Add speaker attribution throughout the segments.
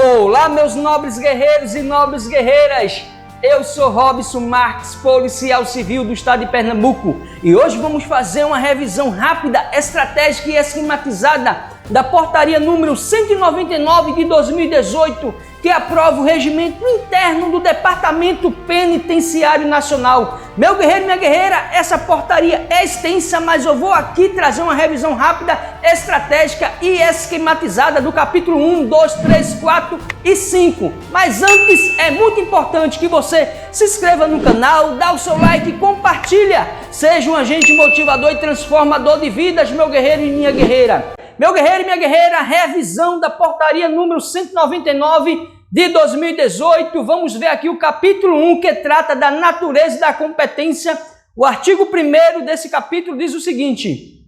Speaker 1: Olá, meus nobres guerreiros e nobres guerreiras! Eu sou Robson Marques, policial civil do estado de Pernambuco, e hoje vamos fazer uma revisão rápida, estratégica e esquematizada da portaria número 199 de 2018, que aprova o regimento interno do Departamento Penitenciário Nacional. Meu guerreiro e minha guerreira, essa portaria é extensa, mas eu vou aqui trazer uma revisão rápida, estratégica e esquematizada do capítulo 1, 2, 3, 4 e 5. Mas antes, é muito importante que você se inscreva no canal, dá o seu like e compartilha. Seja um agente motivador e transformador de vidas, meu guerreiro e minha guerreira. Meu guerreiro e minha guerreira, revisão da portaria número 199 de 2018. Vamos ver aqui o capítulo 1, que trata da natureza e da competência. O artigo 1º desse capítulo diz o seguinte: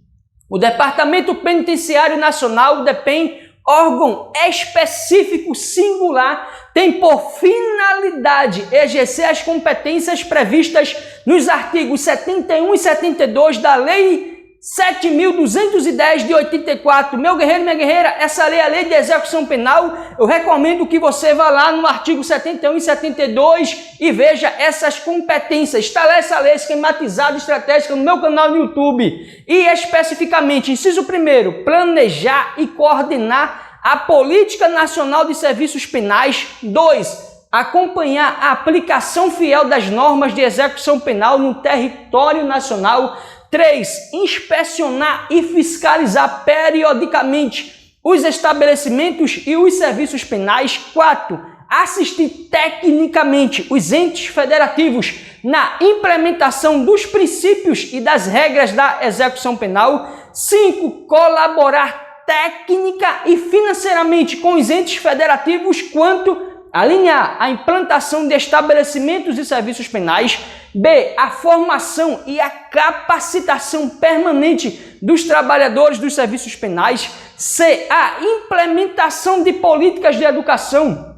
Speaker 1: o Departamento Penitenciário Nacional, o DEPEN, órgão específico singular, tem por finalidade exercer as competências previstas nos artigos 71 e 72 da Lei 7.210 de 84. Meu guerreiro e minha guerreira, essa lei é a Lei de Execução Penal. Eu recomendo que você vá lá no artigo 71 e 72 e veja essas competências. Está lá essa lei esquematizada, estratégica no meu canal no YouTube. E especificamente, inciso 1º, planejar e coordenar a Política Nacional de Serviços Penais. 2. Acompanhar a aplicação fiel das normas de execução penal no território nacional. 3. Inspecionar e fiscalizar periodicamente os estabelecimentos e os serviços penais. 4. Assistir tecnicamente os entes federativos na implementação dos princípios e das regras da execução penal. 5. Colaborar técnica e financeiramente com os entes federativos quanto alinhar a implantação de estabelecimentos e serviços penais. B. A formação e a capacitação permanente dos trabalhadores dos serviços penais. C. A implementação de políticas de educação,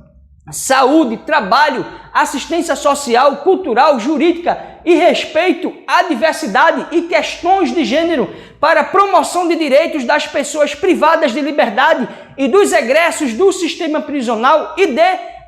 Speaker 1: saúde, trabalho, assistência social, cultural, jurídica e respeito à diversidade e questões de gênero para a promoção de direitos das pessoas privadas de liberdade e dos egressos do sistema prisional. E D.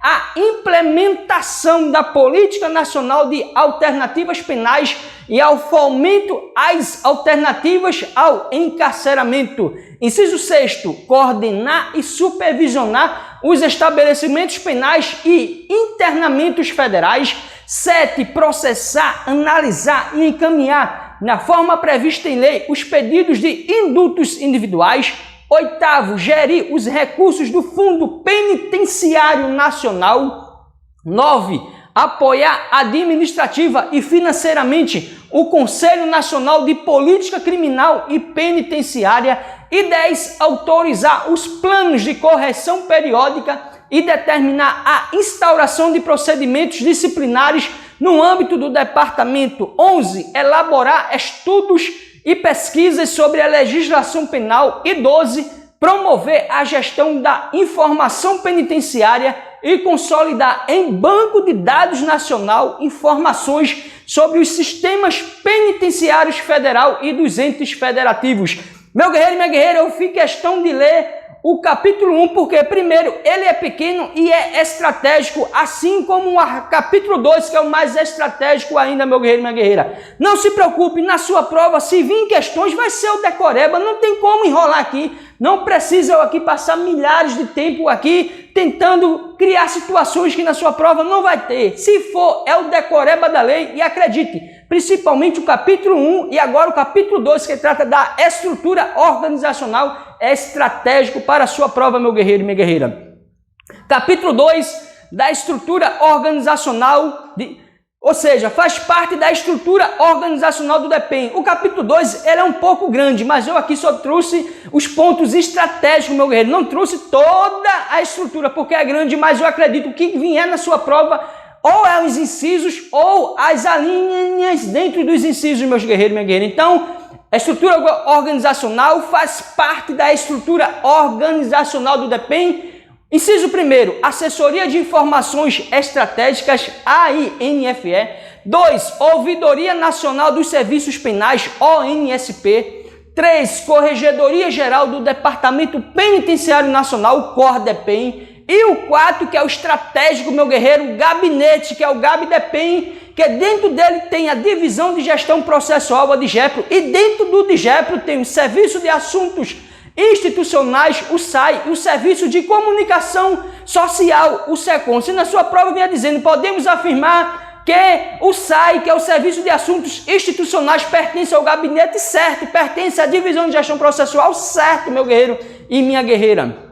Speaker 1: A implementação da Política Nacional de Alternativas Penais e ao fomento às alternativas ao encarceramento. Inciso 6º, coordenar e supervisionar os estabelecimentos penais e internamentos federais. 7. Processar, analisar e encaminhar, na forma prevista em lei, os pedidos de indultos individuais. 8. Gerir os recursos do Fundo Penitenciário Nacional. 9. Apoiar administrativa e financeiramente o Conselho Nacional de Política Criminal e Penitenciária. E 10. Autorizar os planos de correção periódica e determinar a instauração de procedimentos disciplinares no âmbito do departamento. 11. Elaborar estudos e pesquisas sobre a legislação penal. E 12. Promover a gestão da informação penitenciária e consolidar em banco de dados nacional informações sobre os sistemas penitenciários federal e dos entes federativos. Meu guerreiro e minha guerreira, eu fiz questão de ler o capítulo 1, porque primeiro, ele é pequeno e é estratégico, assim como o capítulo 2, que é o mais estratégico ainda, meu guerreiro e minha guerreira. Não se preocupe, na sua prova, se vir questões, vai ser o decoreba, não tem como enrolar aqui, não precisa eu aqui passar milhares de tempo aqui, tentando criar situações que na sua prova não vai ter. Se for, é o decoreba da lei, e acredite, principalmente o capítulo 1 e agora o capítulo 2, que trata da estrutura organizacional, é estratégico para a sua prova, meu guerreiro e minha guerreira. Capítulo 2, da estrutura organizacional, ou seja, faz parte da estrutura organizacional do DEPEN. O capítulo 2 ele é um pouco grande, mas eu aqui só trouxe os pontos estratégicos, meu guerreiro. Não trouxe toda a estrutura, porque é grande, mas eu acredito que vier na sua prova ou é os incisos ou as alíneas dentro dos incisos, meus guerreiros e minha guerreira. Então, a estrutura organizacional faz parte da estrutura organizacional do DEPEN. Inciso 1º, Assessoria de Informações Estratégicas, AINFE. 2. Ouvidoria Nacional dos Serviços Penais, ONSP. 3. Corregedoria Geral do Departamento Penitenciário Nacional, CORDEPEN. E o 4, que é o estratégico, meu guerreiro, o gabinete, que é o GabDepem, que dentro dele tem a divisão de gestão processual, a DGEPRO, e dentro do DGEPRO tem o Serviço de Assuntos Institucionais, o SAI, e o Serviço de Comunicação Social, o SECOM. Se na sua prova vinha dizendo, podemos afirmar que o SAI, que é o Serviço de Assuntos Institucionais, pertence ao gabinete, certo, pertence à divisão de gestão processual, certo, meu guerreiro e minha guerreira.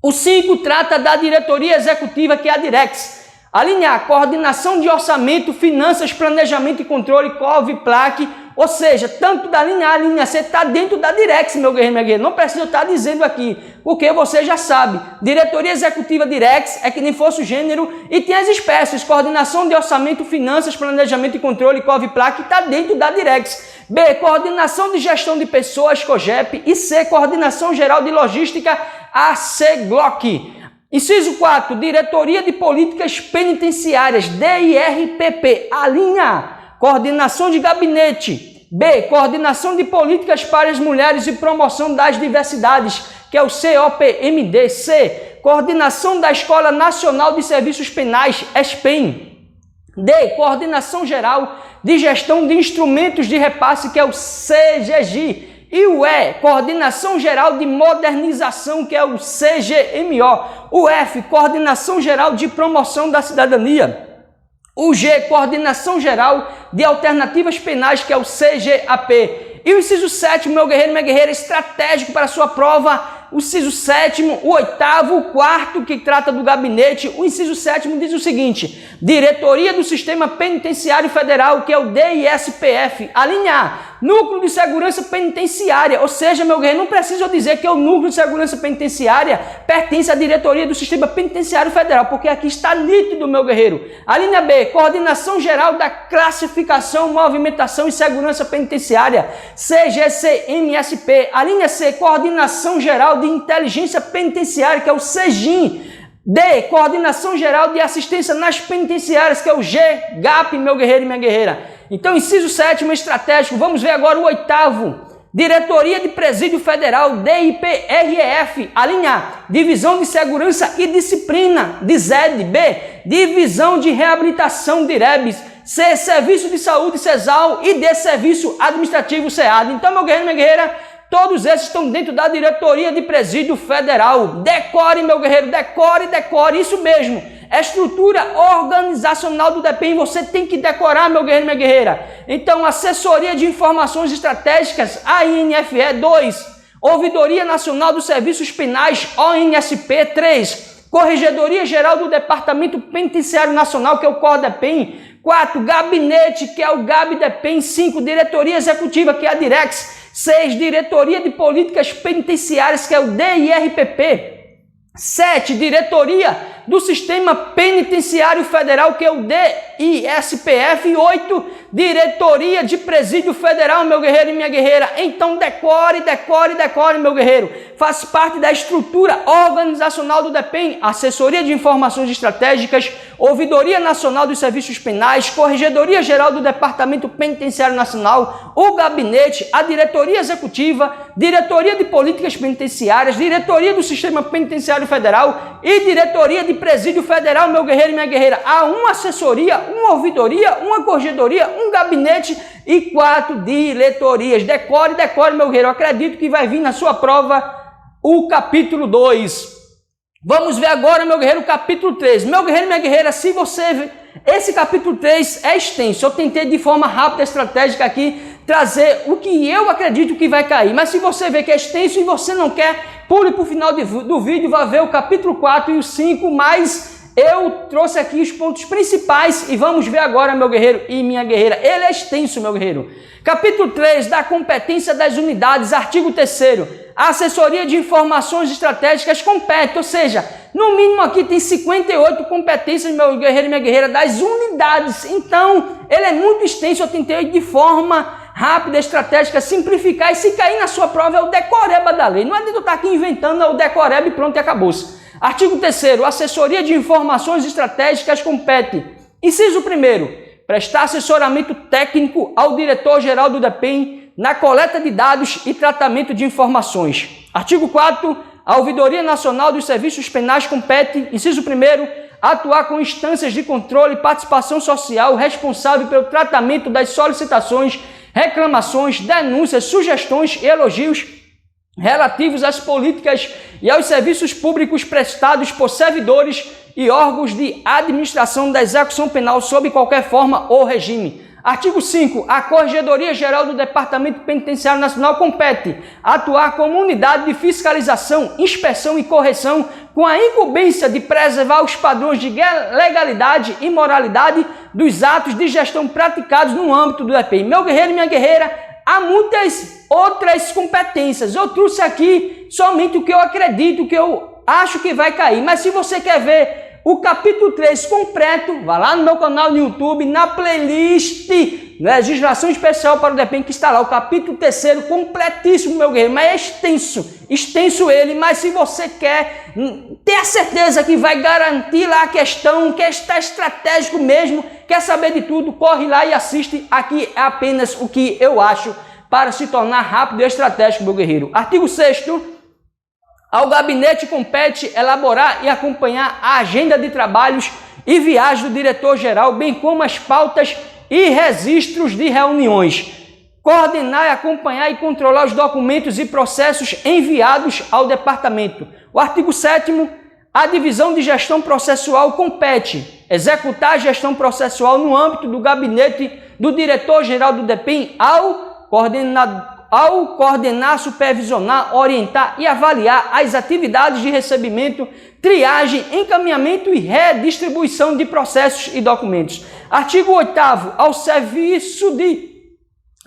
Speaker 1: O 5 trata da diretoria executiva, que é a Direx. A linha A, coordenação de orçamento, finanças, planejamento e controle, COV-PLAC, ou seja, tanto da linha A, a linha C está dentro da Direx, meu guerreiro, minha guerreira. Não precisa estar dizendo aqui, porque você já sabe. Diretoria executiva Direx é que nem fosse o gênero, e tem as espécies, coordenação de orçamento, finanças, planejamento e controle, COV-PLAC, está dentro da Direx. B, coordenação de gestão de pessoas, COGEP, e C, coordenação geral de logística, ACGLOC. Inciso 4, Diretoria de Políticas Penitenciárias, DIRPP, a linha A, coordenação de gabinete. B, coordenação de políticas para as mulheres e promoção das diversidades, que é o COPMD. C, coordenação da Escola Nacional de Serviços Penais, ESPEN. D, coordenação geral de gestão de instrumentos de repasse, que é o CGG. E o E, coordenação geral de modernização, que é o CGMO. O F, coordenação geral de promoção da cidadania. O G, coordenação geral de alternativas penais, que é o CGAP. E o inciso 7, meu guerreiro e minha guerreira, estratégico para a sua prova. O inciso 7º, o 8º, o 4º, que trata do gabinete. O inciso 7º diz o seguinte: Diretoria do Sistema Penitenciário Federal, que é o DISPF. A linha A, Núcleo de Segurança Penitenciária. Ou seja, meu guerreiro, não precisa dizer que o Núcleo de Segurança Penitenciária pertence à Diretoria do Sistema Penitenciário Federal, porque aqui está nítido, meu guerreiro. A linha B, Coordenação Geral da Classificação, Movimentação e Segurança Penitenciária, CGCMSP. A linha C, Coordenação Geral de Inteligência Penitenciária, que é o CEGIM. D, Coordenação Geral de Assistência nas Penitenciárias, que é o GGAP, meu guerreiro e minha guerreira. Então, inciso 7º, estratégico. Vamos ver agora o 8º. Diretoria de Presídio Federal, DIPREF. A linha A, Divisão de Segurança e Disciplina, DISED. B, Divisão de Reabilitação, DIREBS. C, Serviço de Saúde, CESAL. E D, Serviço Administrativo, SEAD. Então, meu guerreiro e minha guerreira, todos esses estão dentro da Diretoria de Presídio Federal. Decore, meu guerreiro, decore, decore, isso mesmo. A estrutura organizacional do DEPEN você tem que decorar, meu guerreiro e minha guerreira. Então, Assessoria de Informações Estratégicas, ANFE. 2, Ouvidoria Nacional dos Serviços Penais, ONSP. 3, Corregedoria Geral do Departamento Penitenciário Nacional, que é o CORDEPEN. 4, Gabinete, que é o GabDepem. 5, Diretoria Executiva, que é a Direx. 6, Diretoria de Políticas Penitenciárias, que é o DIRPP. 7, Diretoria do Sistema Penitenciário Federal, que é o DISPF. 8, Diretoria de Presídio Federal, meu guerreiro e minha guerreira. Então decore, decore, decore, meu guerreiro. Faz parte da estrutura organizacional do DEPEN, Assessoria de Informações Estratégicas, Ouvidoria Nacional dos Serviços Penais, Corregedoria Geral do Departamento Penitenciário Nacional, o Gabinete, a Diretoria Executiva, Diretoria de Políticas Penitenciárias, Diretoria do Sistema Penitenciário Federal e Diretoria de Presídio Federal, meu guerreiro e minha guerreira. Há uma assessoria, uma ouvidoria, uma corregedoria, um gabinete e 4 diretorias. Decore, decore, meu guerreiro. Eu acredito que vai vir na sua prova o capítulo 2. Vamos ver agora, meu guerreiro, o capítulo 3. Meu guerreiro e minha guerreira, se você ver, esse capítulo 3 é extenso. Eu tentei de forma rápida, estratégica aqui, trazer o que eu acredito que vai cair. Mas se você vê que é extenso e você não quer, pule para o final do vídeo, vai ver o capítulo 4 e o 5, mas eu trouxe aqui os pontos principais e vamos ver agora, meu guerreiro e minha guerreira. Ele é extenso, meu guerreiro. Capítulo 3, da competência das unidades, artigo 3º. A assessoria de informações estratégicas compete, ou seja, no mínimo aqui tem 58 competências, meu guerreiro e minha guerreira, das unidades. Então, ele é muito extenso, eu tentei de forma rápida, estratégica, simplificar, e se cair na sua prova é o decoreba da lei. Não adianta eu estar aqui inventando o decoreba e pronto, e acabou-se. Artigo 3º, assessoria de informações estratégicas compete. Inciso 1º, prestar assessoramento técnico ao diretor-geral do DEPEN na coleta de dados e tratamento de informações. Artigo 4º, A Ouvidoria Nacional dos Serviços Penais compete, inciso 1º, atuar com instâncias de controle e participação social responsável pelo tratamento das solicitações, reclamações, denúncias, sugestões e elogios relativos às políticas e aos serviços públicos prestados por servidores e órgãos de administração da execução penal sob qualquer forma ou regime. Artigo 5. A Corregedoria Geral do Departamento Penitenciário Nacional compete atuar como unidade de fiscalização, inspeção e correção com a incumbência de preservar os padrões de legalidade e moralidade dos atos de gestão praticados no âmbito do DPEM. Meu guerreiro e minha guerreira, há muitas outras competências. Eu trouxe aqui somente o que eu acredito, o que eu acho que vai cair. Mas se você quer ver o capítulo 3 completo, vá lá no meu canal no YouTube, na playlist Legislação Especial para o DPEM, que está lá, o capítulo 3 completíssimo, meu guerreiro, mas é extenso ele, mas se você quer ter a certeza que vai garantir lá a questão, que está estratégico mesmo, quer saber de tudo, corre lá e assiste, aqui é apenas o que eu acho para se tornar rápido e estratégico, meu guerreiro. Artigo 6º. Ao gabinete compete elaborar e acompanhar a agenda de trabalhos e viagens do diretor-geral, bem como as pautas e registros de reuniões. Coordenar e acompanhar e controlar os documentos e processos enviados ao departamento. O artigo 7º, a divisão de gestão processual compete executar a gestão processual no âmbito do gabinete do diretor-geral do DPEM ao coordenar, supervisionar, orientar e avaliar as atividades de recebimento, triagem, encaminhamento e redistribuição de processos e documentos. Artigo 8º. Ao serviço de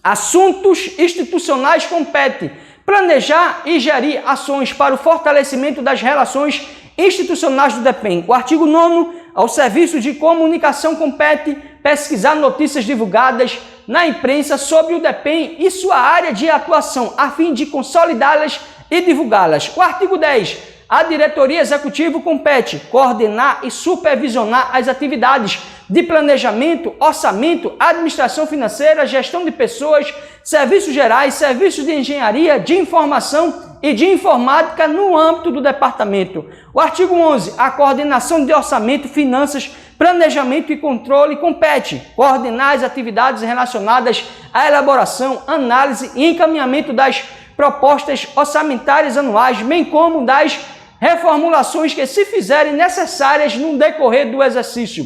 Speaker 1: assuntos institucionais compete planejar e gerir ações para o fortalecimento das relações institucionais do DPEM. O artigo 9º. Ao serviço de comunicação compete pesquisar notícias divulgadas na imprensa sobre o DPEM e sua área de atuação, a fim de consolidá-las e divulgá-las. O artigo 10. A diretoria executiva compete coordenar e supervisionar as atividades de planejamento, orçamento, administração financeira, gestão de pessoas, serviços gerais, serviços de engenharia, de informação e de informática no âmbito do departamento. O artigo 11. A coordenação de orçamento, finanças, planejamento e controle compete coordenar as atividades relacionadas à elaboração, análise e encaminhamento das propostas orçamentárias anuais, bem como das reformulações que se fizerem necessárias no decorrer do exercício.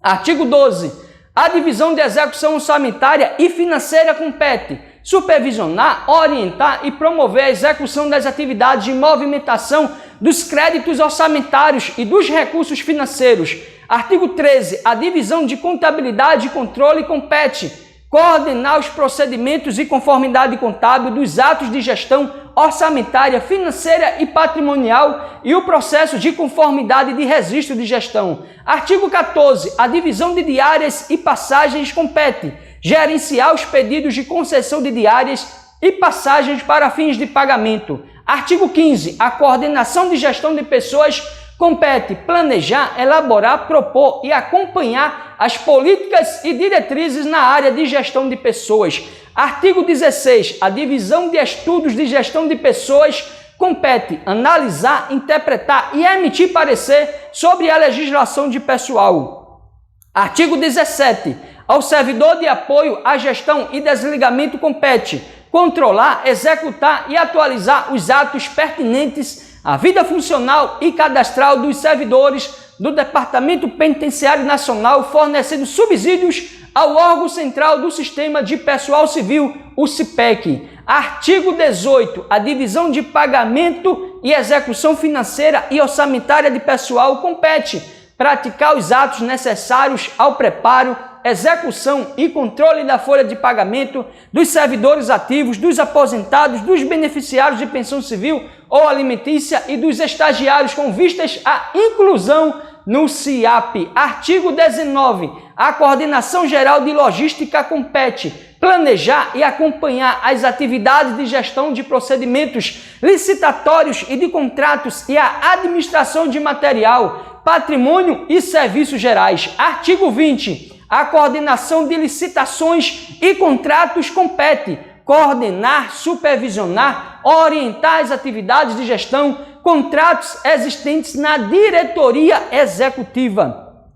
Speaker 1: Artigo 12. A divisão de execução orçamentária e financeira compete supervisionar, orientar e promover a execução das atividades de movimentação dos créditos orçamentários e dos recursos financeiros. Artigo 13. A divisão de contabilidade e controle compete coordenar os procedimentos e conformidade contábil dos atos de gestão orçamentária, financeira e patrimonial e o processo de conformidade de registro de gestão. Artigo 14. A divisão de diárias e passagens compete gerenciar os pedidos de concessão de diárias e passagens para fins de pagamento. Artigo 15. A coordenação de gestão de pessoas compete planejar, elaborar, propor e acompanhar as políticas e diretrizes na área de gestão de pessoas. Artigo 16. A divisão de estudos de gestão de pessoas compete analisar, interpretar e emitir parecer sobre a legislação de pessoal. Artigo 17. Ao servidor de apoio à gestão e desligamento compete controlar, executar e atualizar os atos pertinentes à vida funcional e cadastral dos servidores do Departamento Penitenciário Nacional, fornecendo subsídios ao órgão central do Sistema de Pessoal Civil, o CIPEC. Artigo 18. A divisão de pagamento e execução financeira e orçamentária de pessoal compete praticar os atos necessários ao preparo, execução e controle da folha de pagamento dos servidores ativos, dos aposentados, dos beneficiários de pensão civil ou alimentícia e dos estagiários com vistas à inclusão no CIAP. Artigo 19. A Coordenação Geral de Logística compete planejar e acompanhar as atividades de gestão de procedimentos licitatórios e de contratos e a administração de material, patrimônio e serviços gerais. Artigo 20. A coordenação de licitações e contratos compete coordenar, supervisionar, orientar as atividades de gestão, contratos existentes na diretoria executiva.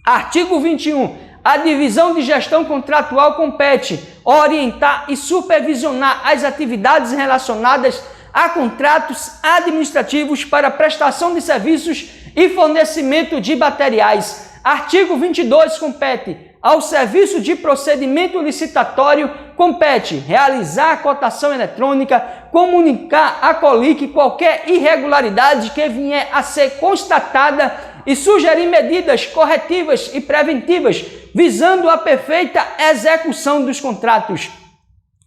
Speaker 1: Artigo 21. A divisão de gestão contratual compete orientar e supervisionar as atividades relacionadas a contratos administrativos para prestação de serviços e fornecimento de materiais. Artigo 22. Compete ao Serviço de Procedimento Licitatório, compete realizar a cotação eletrônica, comunicar à COLIC qualquer irregularidade que vier a ser constatada e sugerir medidas corretivas e preventivas, visando a perfeita execução dos contratos.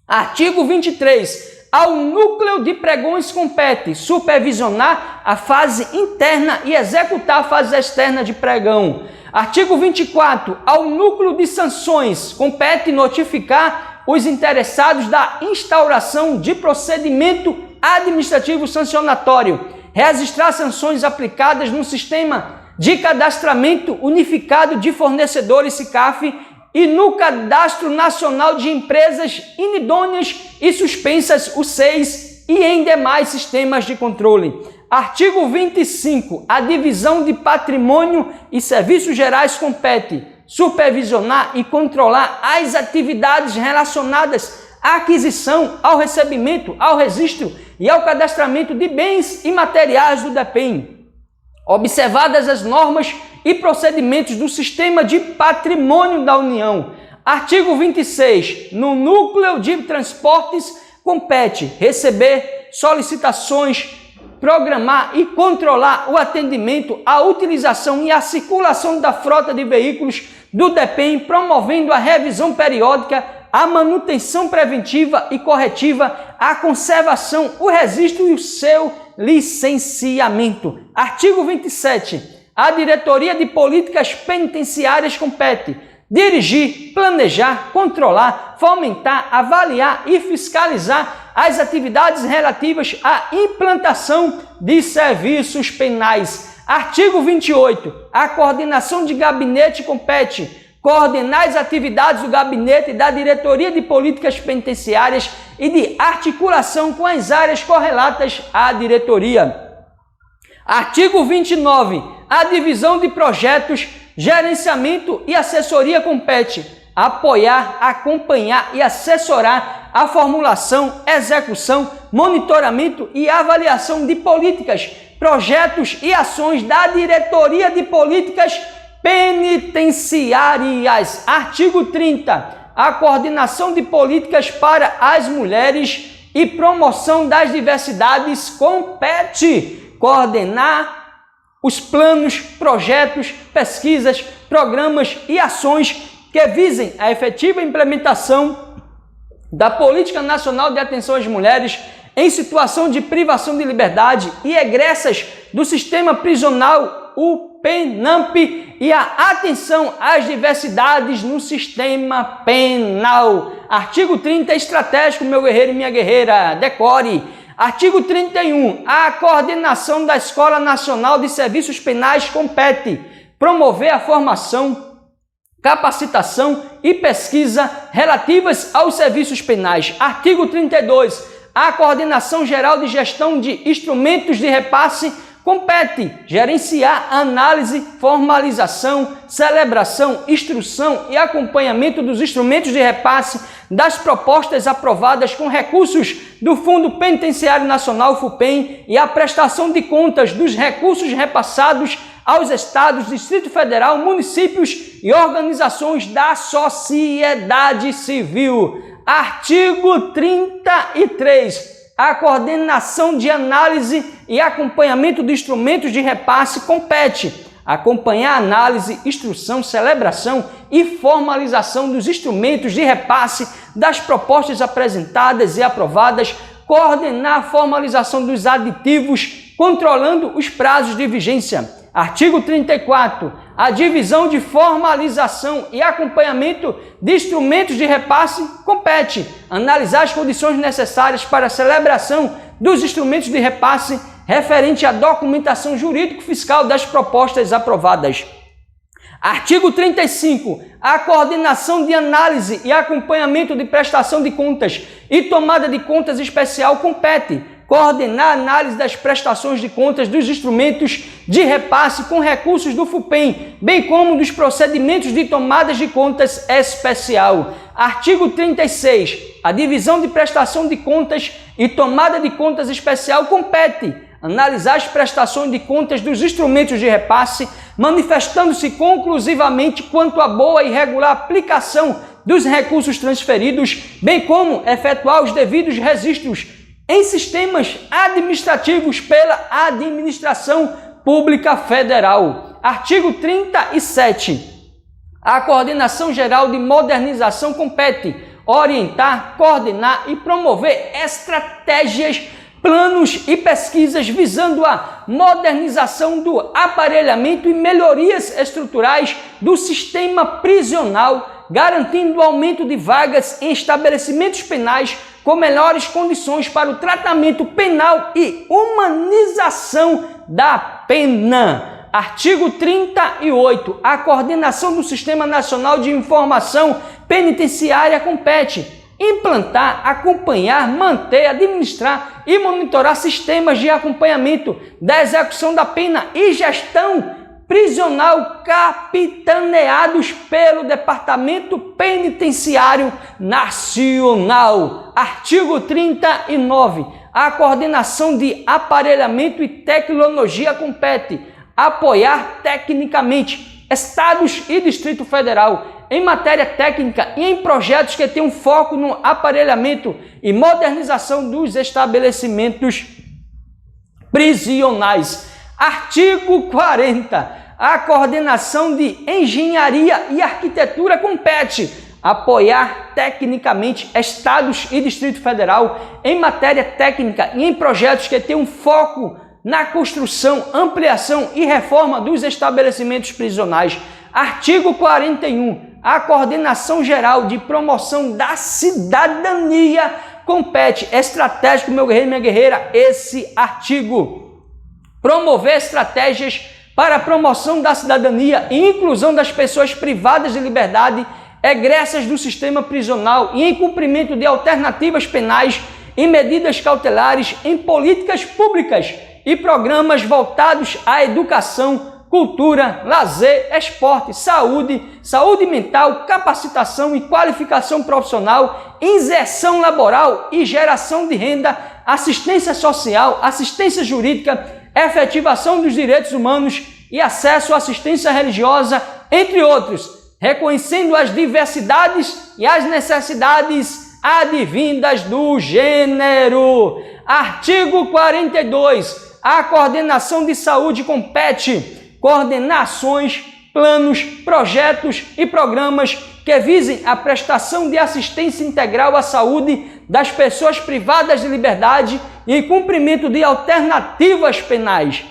Speaker 1: Artigo 23. Ao núcleo de pregões compete supervisionar a fase interna e executar a fase externa de pregão. Artigo 24. Ao núcleo de sanções compete notificar os interessados da instauração de procedimento administrativo sancionatório, registrar sanções aplicadas no Sistema de Cadastramento Unificado de Fornecedores SICAF e no Cadastro Nacional de Empresas Inidôneas e Suspensas, o SEIS, e em demais sistemas de controle. Artigo 25. A divisão de patrimônio e serviços gerais compete supervisionar e controlar as atividades relacionadas à aquisição, ao recebimento, ao registro e ao cadastramento de bens e materiais do DEPEN, observadas as normas e procedimentos do Sistema de Patrimônio da União. Artigo 26. No núcleo de transportes compete receber solicitações, programar e controlar o atendimento, a utilização e a circulação da frota de veículos do DEPEN, promovendo a revisão periódica, a manutenção preventiva e corretiva, a conservação, o registro e o seu licenciamento. Artigo 27. A Diretoria de Políticas Penitenciárias compete dirigir, planejar, controlar, fomentar, avaliar e fiscalizar as atividades relativas à implantação de serviços penais. Artigo 28. A coordenação de gabinete compete coordenar as atividades do gabinete e da Diretoria de Políticas Penitenciárias e de articulação com as áreas correlatas à diretoria. Artigo 29. A divisão de projetos, gerenciamento e assessoria compete apoiar, acompanhar e assessorar a formulação, execução, monitoramento e avaliação de políticas, projetos e ações da Diretoria de Políticas Penitenciárias. Artigo 30. A coordenação de políticas para as mulheres e promoção das diversidades compete coordenar os planos, projetos, pesquisas, programas e ações que visem a efetiva implementação da Política Nacional de Atenção às Mulheres em situação de privação de liberdade e egressas do sistema prisional, o PENAMP, e a atenção às diversidades no sistema penal. Artigo 30. Estratégico, meu guerreiro e minha guerreira, decore. Artigo 31. A coordenação da Escola Nacional de Serviços Penais compete promover a formação, capacitação e pesquisa relativas aos serviços penais. Artigo 32. A coordenação geral de gestão de instrumentos de repasse compete gerenciar análise, formalização, celebração, instrução e acompanhamento dos instrumentos de repasse das propostas aprovadas com recursos do Fundo Penitenciário Nacional, FUPEN, e a prestação de contas dos recursos repassados aos estados, Distrito Federal, municípios e organizações da sociedade civil. Artigo 33. A coordenação de análise e acompanhamento de instrumentos de repasse compete acompanhar a análise, instrução, celebração e formalização dos instrumentos de repasse das propostas apresentadas e aprovadas, coordenar a formalização dos aditivos, controlando os prazos de vigência. Artigo 34. A divisão de formalização e acompanhamento de instrumentos de repasse compete analisar as condições necessárias para a celebração dos instrumentos de repasse referente à documentação jurídico-fiscal das propostas aprovadas. Artigo 35. A coordenação de análise e acompanhamento de prestação de contas e tomada de contas especial compete coordenar a análise das prestações de contas dos instrumentos de repasse com recursos do FUPEM, bem como dos procedimentos de tomadas de contas especial. Artigo 36. A divisão de prestação de contas e tomada de contas especial compete analisar as prestações de contas dos instrumentos de repasse, manifestando-se conclusivamente quanto à boa e regular aplicação dos recursos transferidos, bem como efetuar os devidos registros em sistemas administrativos pela Administração Pública Federal. Artigo 37. A Coordenação Geral de Modernização compete orientar, coordenar e promover estratégias, planos e pesquisas visando a modernização do aparelhamento e melhorias estruturais do sistema prisional, garantindo o aumento de vagas em estabelecimentos penais com melhores condições para o tratamento penal e humanização da pena. Artigo 38. A coordenação do Sistema Nacional de Informação Penitenciária compete implantar, acompanhar, manter, administrar e monitorar sistemas de acompanhamento da execução da pena e gestão prisional capitaneados pelo Departamento Penitenciário Nacional. Artigo 39. A coordenação de aparelhamento e tecnologia compete apoiar tecnicamente Estados e Distrito Federal em matéria técnica e em projetos que tenham foco no aparelhamento e modernização dos estabelecimentos prisionais. Artigo 40. A coordenação de engenharia e arquitetura compete apoiar tecnicamente Estados e Distrito Federal em matéria técnica e em projetos que tenham foco na construção, ampliação e reforma dos estabelecimentos prisionais. Artigo 41. A Coordenação Geral de Promoção da Cidadania compete estratégico, meu guerreiro e minha guerreira, esse artigo. Promover estratégias para a promoção da cidadania e inclusão das pessoas privadas de liberdade, egressas do sistema prisional e em cumprimento de alternativas penais e medidas cautelares em políticas públicas e programas voltados à educação, cultura, lazer, esporte, saúde mental, capacitação e qualificação profissional, inserção laboral e geração de renda, assistência social, assistência jurídica, efetivação dos direitos humanos e acesso à assistência religiosa, entre outros, reconhecendo as diversidades e as necessidades advindas do gênero. Artigo 42. A coordenação de saúde compete coordenar ações, planos, projetos e programas que visem a prestação de assistência integral à saúde das pessoas privadas de liberdade e em cumprimento de alternativas penais.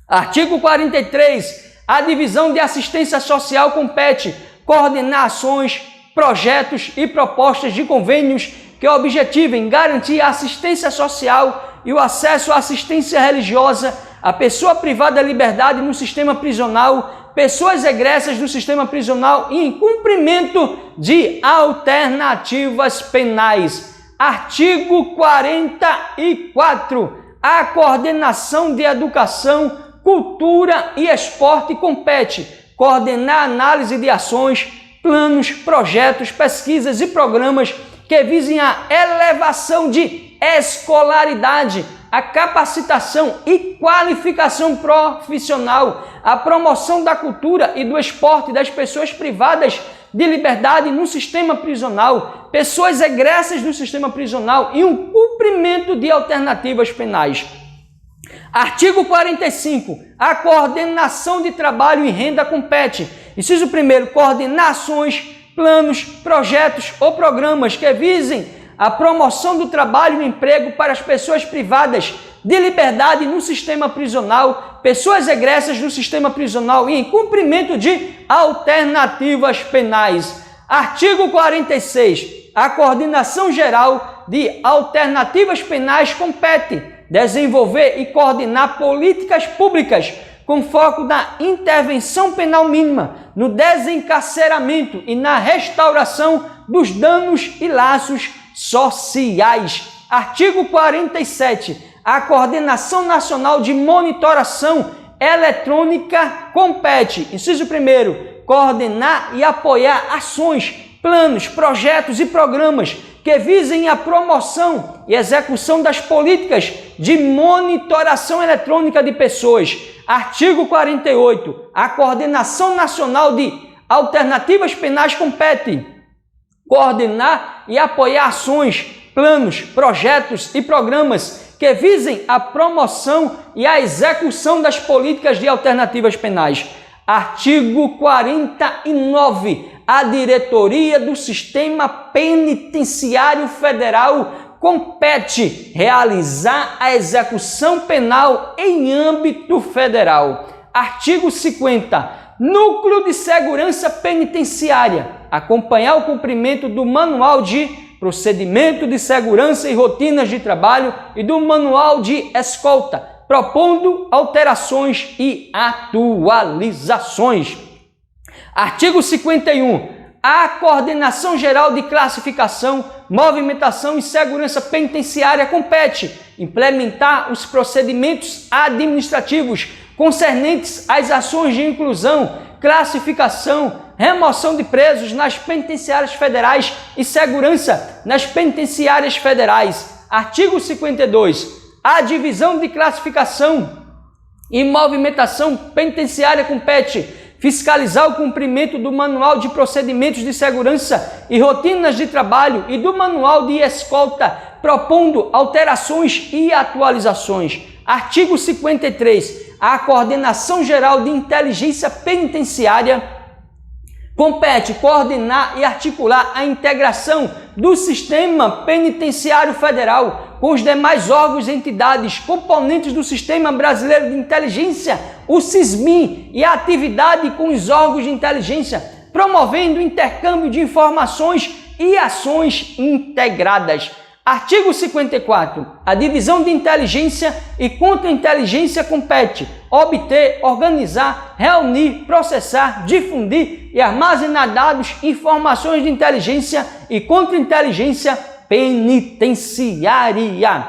Speaker 1: Artigo 43. A Divisão de Assistência Social compete coordenar ações, projetos e propostas de convênios que objetivem garantir a assistência social e o acesso à assistência religiosa a pessoa privada da liberdade no sistema prisional, pessoas egressas do sistema prisional e em cumprimento de alternativas penais. Artigo 44. A coordenação de educação, cultura e esporte compete coordenar a análise de ações, planos, projetos, pesquisas e programas que visem a elevação de escolaridade, a capacitação e qualificação profissional, a promoção da cultura e do esporte das pessoas privadas de liberdade no sistema prisional, pessoas egressas do sistema prisional e um cumprimento de alternativas penais. Artigo 45. A coordenação de trabalho e renda compete. Inciso 1. Coordenar ações, planos, projetos ou programas que visem a promoção do trabalho e emprego para as pessoas privadas de liberdade no sistema prisional, pessoas egressas do sistema prisional e em cumprimento de alternativas penais. Artigo 46. A Coordenação Geral de Alternativas Penais compete desenvolver e coordenar políticas públicas com foco na intervenção penal mínima, no desencarceramento e na restauração dos danos e laços sociais. Artigo 47. A Coordenação Nacional de Monitoração Eletrônica compete, inciso 1º, coordenar e apoiar ações, planos, projetos e programas que visem a promoção e execução das políticas de monitoração eletrônica de pessoas. Artigo 48. A Coordenação Nacional de Alternativas Penais compete coordenar e apoiar ações, planos, projetos e programas que visem a promoção e a execução das políticas de alternativas penais. Artigo 49. A diretoria do Sistema Penitenciário Federal compete realizar a execução penal em âmbito federal. Artigo 50. Núcleo de Segurança Penitenciária. Acompanhar o cumprimento do Manual de Procedimento de Segurança e Rotinas de Trabalho e do Manual de Escolta, propondo alterações e atualizações. Artigo 51. A Coordenação Geral de Classificação, Movimentação e Segurança Penitenciária compete implementar os procedimentos administrativos concernentes às ações de inclusão, classificação, remoção de presos nas penitenciárias federais e segurança nas penitenciárias federais. Artigo 52. A Divisão de Classificação e Movimentação Penitenciária compete fiscalizar o cumprimento do Manual de Procedimentos de Segurança e Rotinas de Trabalho e do Manual de Escolta, propondo alterações e atualizações. Artigo 53. A Coordenação Geral de Inteligência Penitenciária compete coordenar e articular a integração do Sistema Penitenciário Federal com os demais órgãos e entidades componentes do Sistema Brasileiro de Inteligência, o SISMI, e a atividade com os órgãos de inteligência, promovendo o intercâmbio de informações e ações integradas. Artigo 54. A Divisão de Inteligência e Contra-Inteligência compete obter, organizar, reunir, processar, difundir e armazenar dados, informações de inteligência e contra-inteligência penitenciária.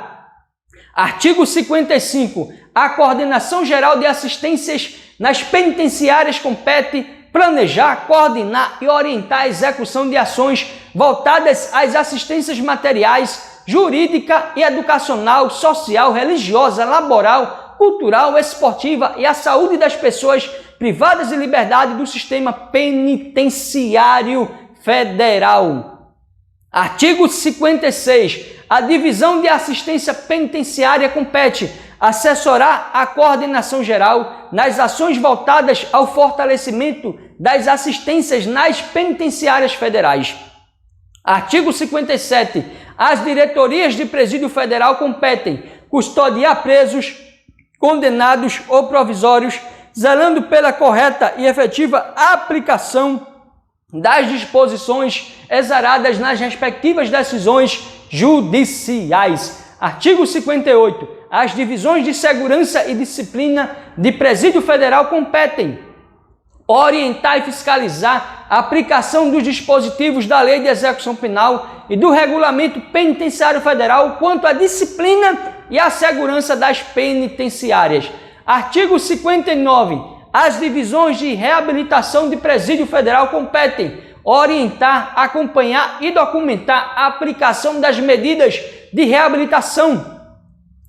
Speaker 1: Artigo 55. A Coordenação Geral de Assistências nas Penitenciárias compete planejar, coordenar e orientar a execução de ações voltadas às assistências materiais, jurídica e educacional, social, religiosa, laboral, cultural, esportiva e à saúde das pessoas privadas de liberdade do Sistema Penitenciário Federal. Artigo 56. A Divisão de Assistência Penitenciária compete assessorar a coordenação geral nas ações voltadas ao fortalecimento das assistências nas penitenciárias federais. Artigo 57. As diretorias de presídio federal competem custodiar presos, condenados ou provisórios, zelando pela correta e efetiva aplicação das disposições exaradas nas respectivas decisões judiciais. Artigo 58. As divisões de segurança e disciplina de presídio federal competem orientar e fiscalizar a aplicação dos dispositivos da Lei de Execução Penal e do Regulamento Penitenciário Federal quanto à disciplina e à segurança das penitenciárias. Artigo 59. As divisões de reabilitação de presídio federal competem orientar, acompanhar e documentar a aplicação das medidas de reabilitação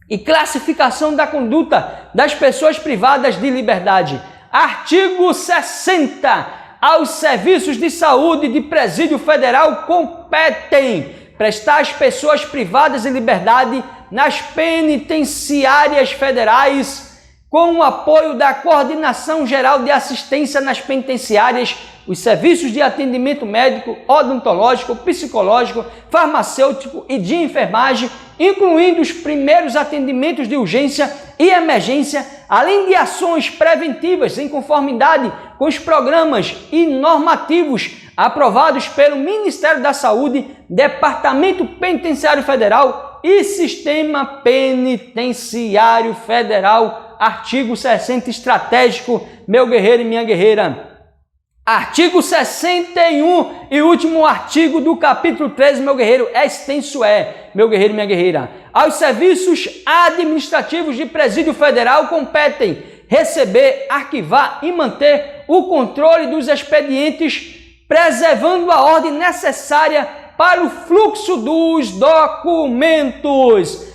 Speaker 1: e classificação da conduta das pessoas privadas de liberdade. Artigo 60. Aos serviços de saúde de presídio federal competem prestar às pessoas privadas de liberdade nas penitenciárias federais, com o apoio da Coordenação Geral de Assistência nas Penitenciárias, os serviços de atendimento médico, odontológico, psicológico, farmacêutico e de enfermagem, incluindo os primeiros atendimentos de urgência e emergência, além de ações preventivas em conformidade com os programas e normativos aprovados pelo Ministério da Saúde, Departamento Penitenciário Federal e Sistema Penitenciário Federal. Artigo 60 estratégico, meu guerreiro e minha guerreira. Artigo 61 e último artigo do capítulo 13, meu guerreiro, extenso meu guerreiro e minha guerreira. Aos serviços administrativos de presídio federal competem receber, arquivar e manter o controle dos expedientes, preservando a ordem necessária para o fluxo dos documentos.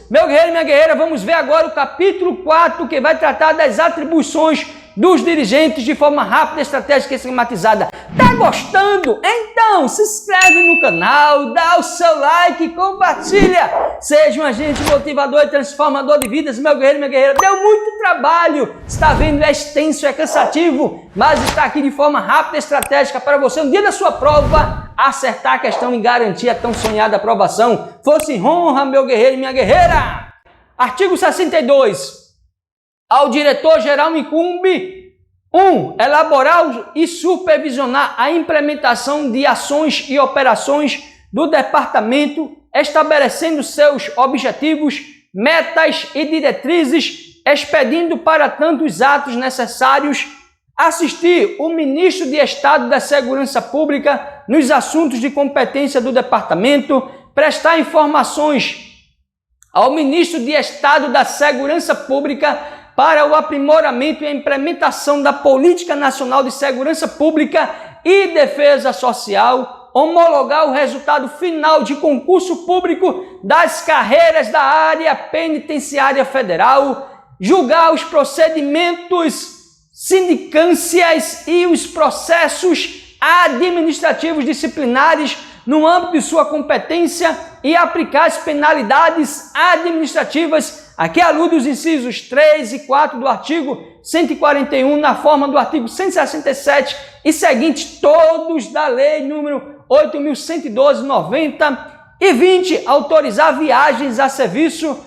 Speaker 1: Meu guerreiro e minha guerreira, vamos ver agora o capítulo 4, que vai tratar das atribuições dos dirigentes de forma rápida, estratégica e esquematizada. Tá gostando? Então se inscreve no canal, dá o seu like, compartilha. Seja um agente motivador e transformador de vidas, meu guerreiro e minha guerreira. Deu muito trabalho, está vendo, é extenso, é cansativo, mas está aqui de forma rápida e estratégica para você, no dia da sua prova, acertar a questão e garantir a tão sonhada aprovação. Força e honra, meu guerreiro e minha guerreira. Artigo 62. Ao diretor-geral incumbe 1. Elaborar e supervisionar a implementação de ações e operações do departamento, estabelecendo seus objetivos, metas e diretrizes, expedindo para tanto os atos necessários, assistir o ministro de Estado da Segurança Pública nos assuntos de competência do departamento, prestar informações ao ministro de Estado da Segurança Pública para o aprimoramento e a implementação da Política Nacional de Segurança Pública e Defesa Social, homologar o resultado final de concurso público das carreiras da área penitenciária federal, julgar os procedimentos, sindicâncias e os processos administrativos disciplinares no âmbito de sua competência e aplicar as penalidades administrativas. Aqui alude os incisos 3 e 4 do artigo 141, na forma do artigo 167 e seguintes, todos da lei número 8.112/90, e 20, autorizar viagens a serviço,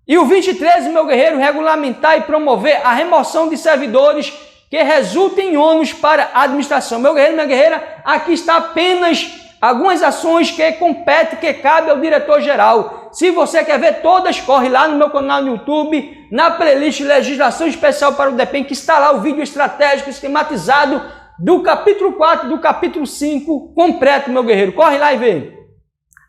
Speaker 1: e o 23, meu guerreiro, regulamentar e promover a remoção de servidores que resultem em ônus para a administração. Meu guerreiro, minha guerreira, aqui está apenas algumas ações que competem, que cabe ao diretor-geral. Se você quer ver todas, corre lá no meu canal no YouTube, na playlist Legislação Especial para o DEPEN, que está lá o vídeo estratégico esquematizado do capítulo 4, do capítulo 5, completo, meu guerreiro. Corre lá e vê.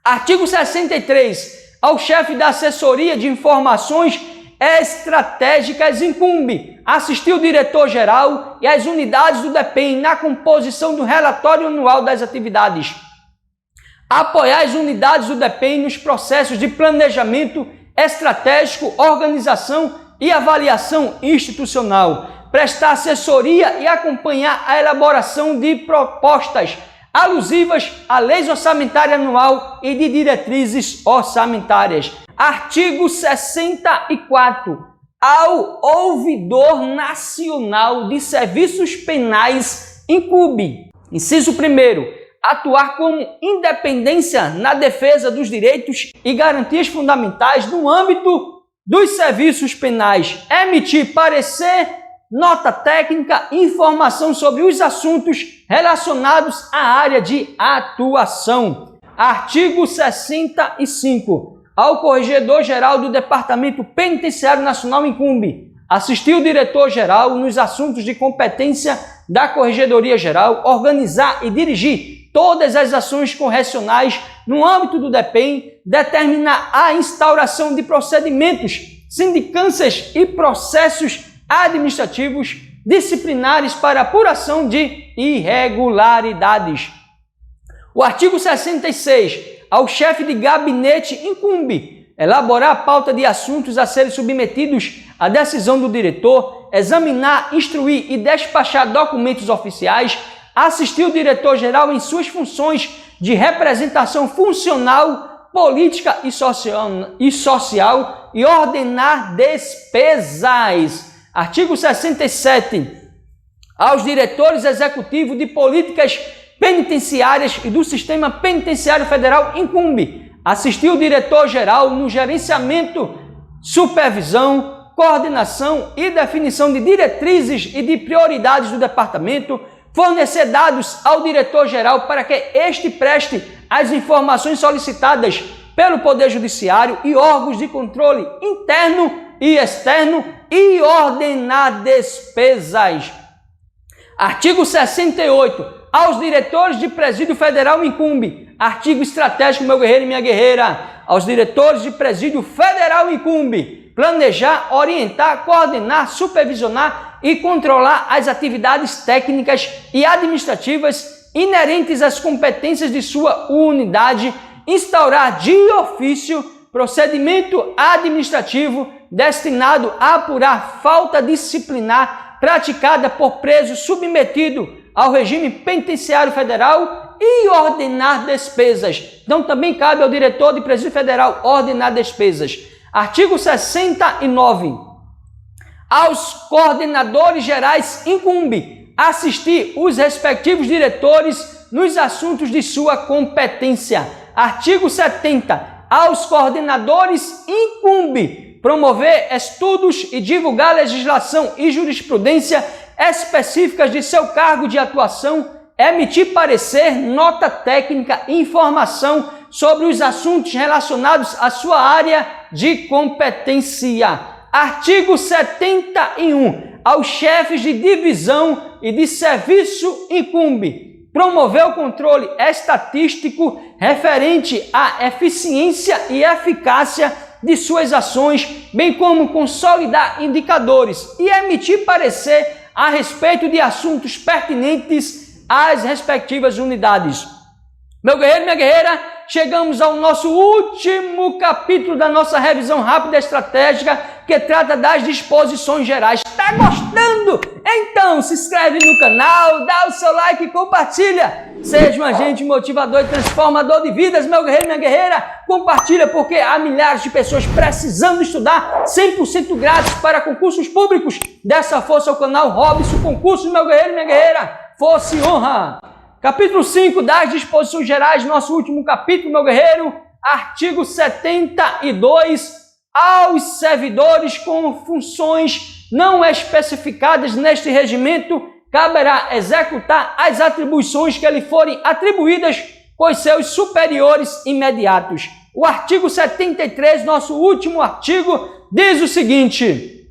Speaker 1: Artigo 63. Ao chefe da assessoria de informações estratégicas incumbe assistir o diretor-geral e as unidades do DEPEN na composição do relatório anual das atividades, apoiar as unidades do DEPEN nos processos de planejamento estratégico, organização e avaliação institucional, prestar assessoria e acompanhar a elaboração de propostas alusivas à lei orçamentária anual e de diretrizes orçamentárias. Artigo 64. Ao ouvidor nacional de serviços penais incumbe, inciso 1º, atuar com independência na defesa dos direitos e garantias fundamentais no âmbito dos serviços penais, emitir parecer, nota técnica e informação sobre os assuntos relacionados à área de atuação. Artigo 65. Ao Corregedor-Geral do Departamento Penitenciário Nacional incumbe assistir o diretor-geral nos assuntos de competência da Corregedoria-Geral, organizar e dirigir todas as ações correcionais no âmbito do DEPEN, determinar a instauração de procedimentos, sindicâncias e processos administrativos disciplinares para apuração de irregularidades. O artigo 66. Ao chefe de gabinete incumbe elaborar a pauta de assuntos a serem submetidos à decisão do diretor, examinar, instruir e despachar documentos oficiais, assistir o diretor-geral em suas funções de representação funcional, política e social e ordenar despesas. Artigo 67. Aos diretores executivos de políticas penitenciárias e do Sistema Penitenciário Federal incumbe assistir o diretor-geral no gerenciamento, supervisão, coordenação e definição de diretrizes e de prioridades do departamento, fornecer dados ao diretor-geral para que este preste as informações solicitadas pelo Poder Judiciário e órgãos de controle interno e externo e ordenar despesas. Artigo 68. Aos diretores de presídio federal incumbe. Artigo estratégico, meu guerreiro e minha guerreira. Aos diretores de presídio federal incumbe planejar, orientar, coordenar, supervisionar e controlar as atividades técnicas e administrativas inerentes às competências de sua unidade, instaurar de ofício procedimento administrativo destinado a apurar falta disciplinar praticada por preso submetido ao regime penitenciário federal e ordenar despesas. Então também cabe ao diretor de presídio federal ordenar despesas. Artigo 69. Aos coordenadores gerais incumbe assistir os respectivos diretores nos assuntos de sua competência. Artigo 70. Aos coordenadores incumbe promover estudos e divulgar legislação e jurisprudência específicas de seu cargo de atuação, emitir parecer, nota técnica e informação sobre os assuntos relacionados à sua área de competência. Artigo 71. Aos chefes de divisão e de serviço incumbe promover o controle estatístico referente à eficiência e eficácia de suas ações, bem como consolidar indicadores e emitir parecer a respeito de assuntos pertinentes às respectivas unidades. Meu guerreiro, minha guerreira, chegamos ao nosso último capítulo da nossa revisão rápida estratégica, que trata das disposições gerais. Tá gostando? Então se inscreve no canal, dá o seu like e compartilha. Seja um agente motivador e transformador de vidas, meu guerreiro, minha guerreira. Compartilha porque há milhares de pessoas precisando estudar 100% grátis para concursos públicos. Dessa força ao canal Robson Concursos, meu guerreiro, minha guerreira. Força e honra. Capítulo 5 das disposições gerais, nosso último capítulo, meu guerreiro. Artigo 72. Aos servidores com funções não especificadas neste regimento, caberá executar as atribuições que lhe forem atribuídas por seus superiores imediatos. O artigo 73, nosso último artigo, diz o seguinte: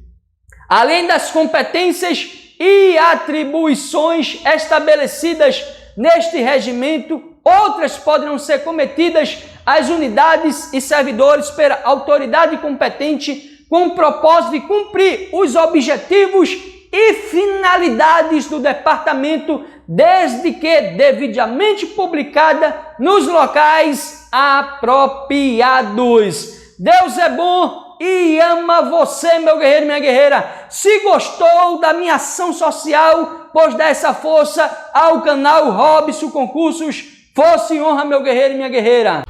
Speaker 1: além das competências e atribuições estabelecidas neste regimento, outras poderão ser cometidas às unidades e servidores pela autoridade competente com o propósito de cumprir os objetivos e finalidades do departamento, desde que devidamente publicada nos locais apropriados. Deus é bom e ama você, meu guerreiro e minha guerreira. Se gostou da minha ação social, pois dá essa força ao canal Robson Concursos. Força e honra, meu guerreiro e minha guerreira.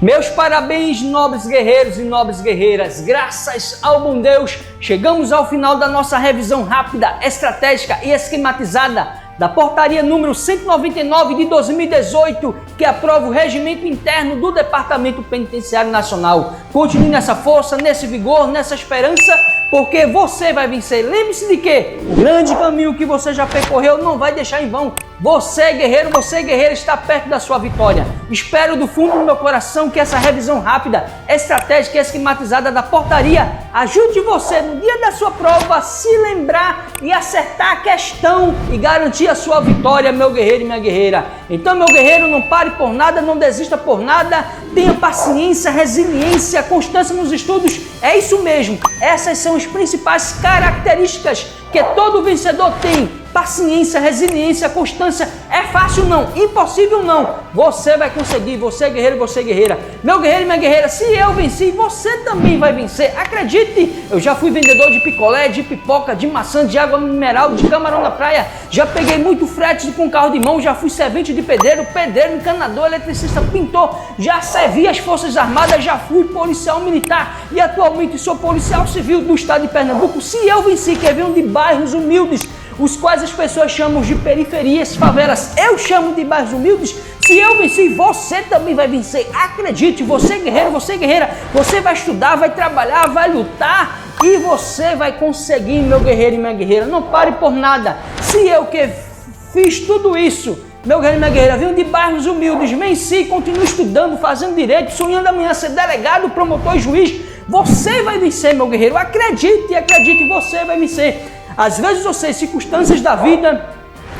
Speaker 1: Meus parabéns, nobres guerreiros e nobres guerreiras. Graças ao bom Deus, chegamos ao final da nossa revisão rápida, estratégica e esquematizada da portaria número 199 de 2018, que aprova o regimento interno do Departamento Penitenciário Nacional. Continue nessa força, nesse vigor, nessa esperança, porque você vai vencer. Lembre-se de que o grande caminho que você já percorreu não vai deixar em vão. Você, guerreiro, você, guerreira, está perto da sua vitória. Espero do fundo do meu coração que essa revisão rápida, estratégica e esquematizada da portaria ajude você no dia da sua prova a se lembrar e acertar a questão e garantir a sua vitória, meu guerreiro e minha guerreira. Então, meu guerreiro, não pare por nada, não desista por nada, tenha paciência, resiliência, constância nos estudos. É isso mesmo, essas são as principais características que todo vencedor tem. Paciência, resiliência, constância. É fácil não, impossível não. Você vai conseguir, você guerreiro, você guerreira. Meu guerreiro e minha guerreira, se eu venci, você também vai vencer. Acredite, eu já fui vendedor de picolé, de pipoca, de maçã, de água mineral, de camarão na praia. Já peguei muito frete com carro de mão, já fui servente de pedreiro, encanador, eletricista, pintor. Já servi as Forças Armadas, já fui policial militar e atualmente sou policial civil do estado de Pernambuco. Se eu venci, que venho de bairros humildes, os quais as pessoas chamam de periferias, favelas, eu chamo de bairros humildes. Se eu venci, você também vai vencer. Acredite, você guerreiro, você guerreira, você vai estudar, vai trabalhar, vai lutar e você vai conseguir, meu guerreiro e minha guerreira. Não pare por nada. Se eu que fiz tudo isso, meu guerreiro e minha guerreira, venho de bairros humildes, venci, continuo estudando, fazendo direito, sonhando amanhã ser delegado, promotor e juiz, você vai vencer, meu guerreiro. Acredite, acredite, você vai vencer. Às vezes você, circunstâncias da vida,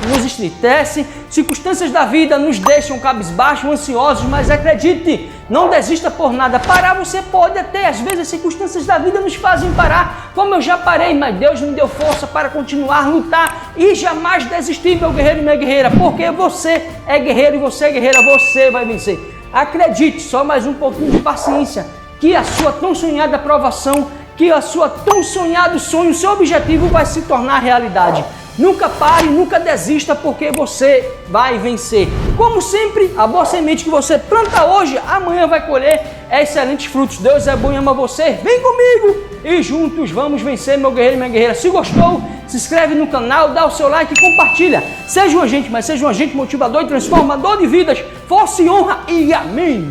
Speaker 1: nos entristecem, circunstâncias da vida nos deixam cabisbaixos, ansiosos, mas acredite, não desista por nada. Parar você pode até, às vezes as circunstâncias da vida nos fazem parar, como eu já parei, mas Deus me deu força para continuar, lutar e jamais desistir, meu guerreiro e minha guerreira, porque você é guerreiro e você é guerreira, você vai vencer. Acredite, só mais um pouquinho de paciência, que a sua tão sonhada aprovação, que a sua tão sonhado sonho, seu objetivo vai se tornar realidade. Nunca pare, nunca desista, porque você vai vencer. Como sempre, a boa semente que você planta hoje, amanhã vai colher excelentes frutos. Deus é bom e ama você. Vem comigo e juntos vamos vencer, meu guerreiro e minha guerreira. Se gostou, se inscreve no canal, dá o seu like e compartilha. Seja um agente, mas seja um agente motivador e transformador de vidas. Força e honra e amém.